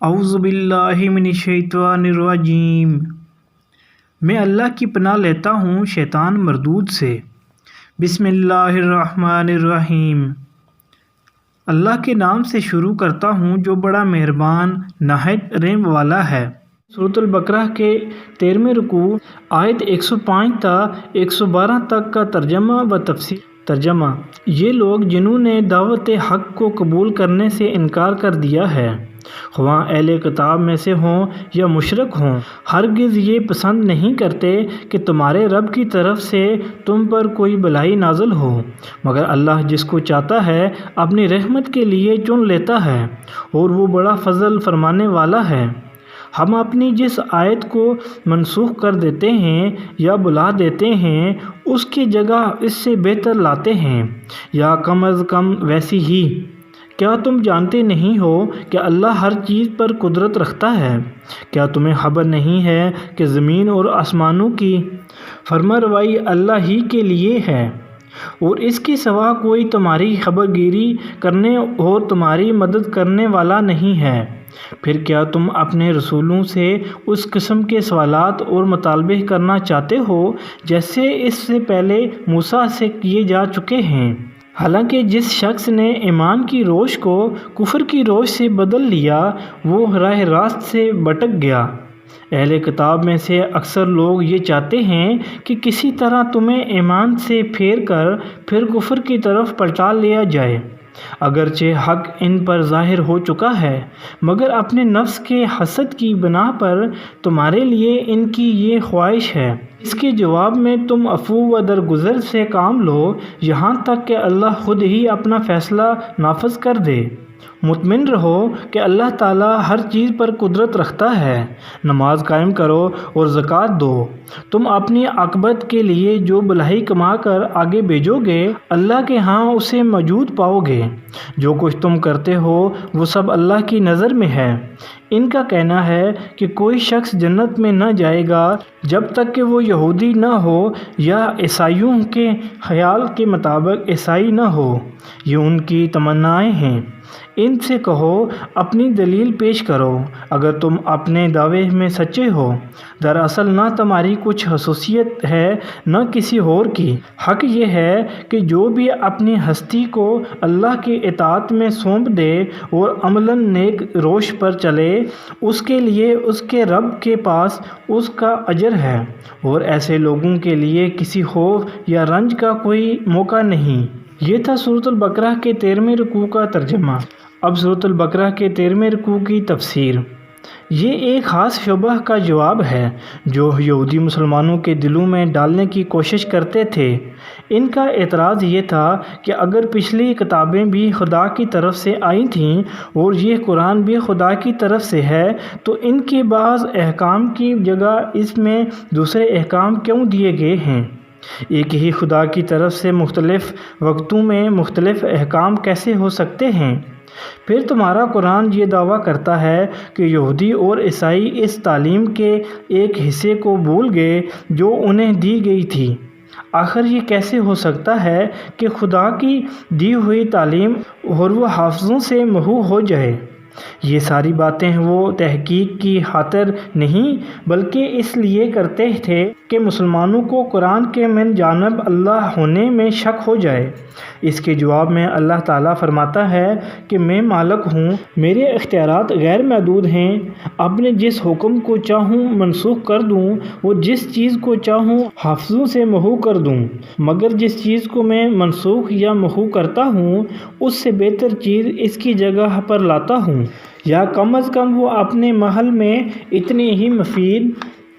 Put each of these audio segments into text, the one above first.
اعوذ باللہ من الشیطان الرجیم۔ میں اللہ کی پناہ لیتا ہوں شیطان مردود سے۔ بسم اللہ الرحمن الرحیم۔ اللہ کے نام سے شروع کرتا ہوں جو بڑا مہربان نہایت رحم والا ہے۔ سورۃ البقرہ کے 13ویں رکوع آیت 105 تا 112 تک کا ترجمہ و تفسیر۔ ترجمہ: یہ لوگ جنہوں نے دعوت حق کو قبول کرنے سے انکار کر دیا ہے، خواہ اہل کتاب میں سے ہوں یا مشرک ہوں، ہرگز یہ پسند نہیں کرتے کہ تمہارے رب کی طرف سے تم پر کوئی بلائی نازل ہو، مگر اللہ جس کو چاہتا ہے اپنی رحمت کے لیے چن لیتا ہے، اور وہ بڑا فضل فرمانے والا ہے۔ ہم اپنی جس آیت کو منسوخ کر دیتے ہیں یا بلا دیتے ہیں، اس کی جگہ اس سے بہتر لاتے ہیں، یا کم از کم ویسی ہی۔ کیا تم جانتے نہیں ہو کہ اللہ ہر چیز پر قدرت رکھتا ہے؟ کیا تمہیں خبر نہیں ہے کہ زمین اور آسمانوں کی فرمانروائی اللہ ہی کے لیے ہے، اور اس کے سوا کوئی تمہاری خبر گیری کرنے اور تمہاری مدد کرنے والا نہیں ہے؟ پھر کیا تم اپنے رسولوں سے اس قسم کے سوالات اور مطالبے کرنا چاہتے ہو جیسے اس سے پہلے موسیٰ سے کیے جا چکے ہیں؟ حالانکہ جس شخص نے ایمان کی روش کو کفر کی روش سے بدل لیا، وہ راہ راست سے بھٹک گیا۔ اہل کتاب میں سے اکثر لوگ یہ چاہتے ہیں کہ کسی طرح تمہیں ایمان سے پھیر کر پھر کفر کی طرف پلٹا لیا جائے، اگرچہ حق ان پر ظاہر ہو چکا ہے، مگر اپنے نفس کے حسد کی بنا پر تمہارے لیے ان کی یہ خواہش ہے۔ اس کے جواب میں تم عفو و درگزر سے کام لو، یہاں تک کہ اللہ خود ہی اپنا فیصلہ نافذ کر دے۔ مطمئن رہو کہ اللہ تعالیٰ ہر چیز پر قدرت رکھتا ہے۔ نماز قائم کرو اور زکوٰۃ دو۔ تم اپنی عاقبت کے لیے جو بھلائی کما کر آگے بھیجو گے، اللہ کے ہاں اسے موجود پاؤ گے۔ جو کچھ تم کرتے ہو وہ سب اللہ کی نظر میں ہے۔ ان کا کہنا ہے کہ کوئی شخص جنت میں نہ جائے گا جب تک کہ وہ یہودی نہ ہو یا عیسائیوں کے خیال کے مطابق عیسائی نہ ہو۔ یہ ان کی تمنائیں ہیں۔ ان سے کہو اپنی دلیل پیش کرو اگر تم اپنے دعوے میں سچے ہو۔ دراصل نہ تمہاری کچھ خصوصیت ہے نہ کسی اور کی۔ حق یہ ہے کہ جو بھی اپنی ہستی کو اللہ کی اطاعت میں سونپ دے اور عملاً نیک روش پر چلے، اس کے لیے اس کے رب کے پاس اس کا اجر ہے، اور ایسے لوگوں کے لیے کسی خوف یا رنج کا کوئی موقع نہیں۔ یہ تھا سورۃ البقرہ کے 13ویں رکوع کا ترجمہ۔ اب سورۃ البقرہ کے 13ویں رکوع کی تفسیر۔ یہ ایک خاص شبہ کا جواب ہے جو یہودی مسلمانوں کے دلوں میں ڈالنے کی کوشش کرتے تھے۔ ان کا اعتراض یہ تھا کہ اگر پچھلی کتابیں بھی خدا کی طرف سے آئی تھیں اور یہ قرآن بھی خدا کی طرف سے ہے، تو ان کے بعض احکام کی جگہ اس میں دوسرے احکام کیوں دیے گئے ہیں؟ ایک ہی خدا کی طرف سے مختلف وقتوں میں مختلف احکام کیسے ہو سکتے ہیں؟ پھر تمہارا قرآن یہ دعویٰ کرتا ہے کہ یہودی اور عیسائی اس تعلیم کے ایک حصے کو بھول گئے جو انہیں دی گئی تھی۔ آخر یہ کیسے ہو سکتا ہے کہ خدا کی دی ہوئی تعلیم اور وہ حافظوں سے محو ہو جائے؟ یہ ساری باتیں وہ تحقیق کی خاطر نہیں بلکہ اس لیے کرتے تھے کہ مسلمانوں کو قرآن کے من جانب اللہ ہونے میں شک ہو جائے۔ اس کے جواب میں اللہ تعالیٰ فرماتا ہے کہ میں مالک ہوں، میرے اختیارات غیر محدود ہیں، اپنے جس حکم کو چاہوں منسوخ کر دوں اور جس چیز کو چاہوں حافظوں سے محو کر دوں، مگر جس چیز کو میں منسوخ یا محو کرتا ہوں اس سے بہتر چیز اس کی جگہ پر لاتا ہوں، یا کم از کم وہ اپنے محل میں اتنی ہی مفید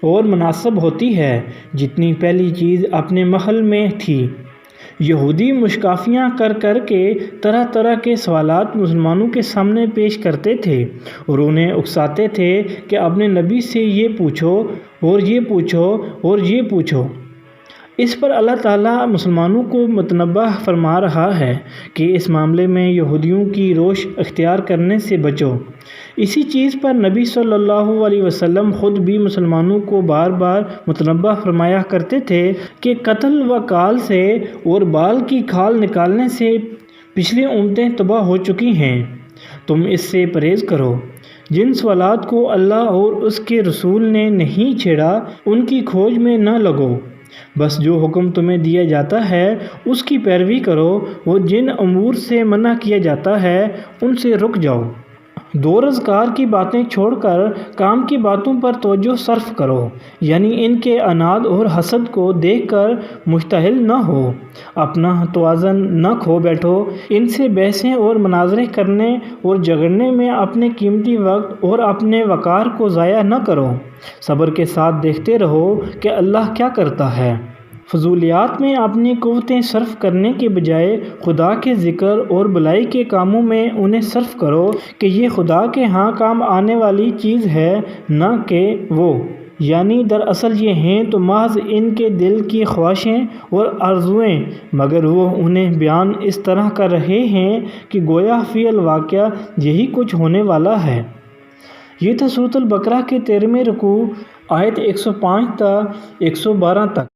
اور مناسب ہوتی ہے جتنی پہلی چیز اپنے محل میں تھی۔ یہودی مشکافیاں کر کر کے طرح طرح کے سوالات مسلمانوں کے سامنے پیش کرتے تھے اور انہیں اکساتے تھے کہ اپنے نبی سے یہ پوچھو اور یہ پوچھو اور یہ پوچھو۔ اس پر اللہ تعالیٰ مسلمانوں کو متنبہ فرما رہا ہے کہ اس معاملے میں یہودیوں کی روش اختیار کرنے سے بچو۔ اسی چیز پر نبی صلی اللہ علیہ وسلم خود بھی مسلمانوں کو بار بار متنبہ فرمایا کرتے تھے کہ قتل و کال سے اور بال کی کھال نکالنے سے پچھلی امتیں تباہ ہو چکی ہیں، تم اس سے پرہیز کرو۔ جن سوالات کو اللہ اور اس کے رسول نے نہیں چھیڑا ان کی کھوج میں نہ لگو، بس جو حکم تمہیں دیا جاتا ہے اس کی پیروی کرو، وہ جن امور سے منع کیا جاتا ہے ان سے رک جاؤ۔ دو روزگار کی باتیں چھوڑ کر کام کی باتوں پر توجہ صرف کرو، یعنی ان کے عناد اور حسد کو دیکھ کر مشتعل نہ ہو، اپنا توازن نہ کھو بیٹھو، ان سے بحثیں اور مناظرے کرنے اور جھگڑنے میں اپنے قیمتی وقت اور اپنے وقار کو ضائع نہ کرو، صبر کے ساتھ دیکھتے رہو کہ اللہ کیا کرتا ہے۔ فضولیات میں اپنی قوتیں صرف کرنے کے بجائے خدا کے ذکر اور بھلائی کے کاموں میں انہیں صرف کرو کہ یہ خدا کے ہاں کام آنے والی چیز ہے، نہ کہ وہ، یعنی دراصل یہ ہیں تو محض ان کے دل کی خواہشیں اور آرزوئیں، مگر وہ انہیں بیان اس طرح کر رہے ہیں کہ گویا فی الواقع یہی کچھ ہونے والا ہے۔ یہ تھا سورۃ البقرہ کے 13ویں رکوع، آیت 105 تا 112 تک۔